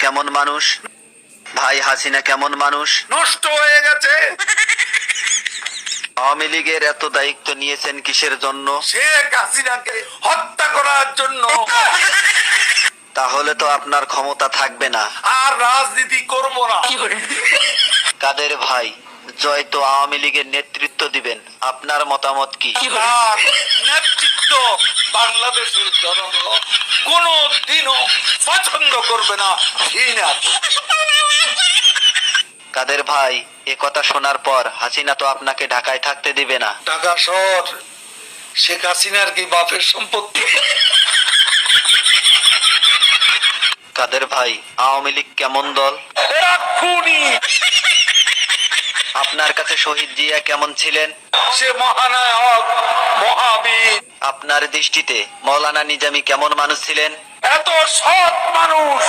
কেমন মানুষ? ভাই হাসিনা কেমন মানুষ? নষ্ট হয়ে গেছে। আওয়ামী লীগের এত দায়িত্ব নিয়েছেন কিসের জন্য? শেখ হাসিনাকে হত্যা করার জন্য। তাহলে তো আপনার ক্ষমতা থাকবে না। আর রাজনীতি করব না। কাদের ভাই, জয় তো আওয়ামী লীগের নেতৃত্ব দিবেন, আপনার মতামত কি? তার নেতৃত্ব বাংলাদেশের জনগণ কোনো দিনও পছন্দ করবে না। কাদের ভাই, এ কথা শোনার পর হাসিনা তো আপনাকে ঢাকায় থাকতে দিবে না। ঢাকা শহর শেখ হাসিনার কি বাপের সম্পত্তি? কাদের ভাই, আওয়ামী লীগ কেমন দল? এরা খুনি। আপনার কাছে শহীদ জিয়া কেমন ছিলেন? সে মহানায়ক, মহাবীর। আপনার দৃষ্টিতে মৌলানা নিজামী কেমন মানুষ ছিলেন? এত সৎ মানুষ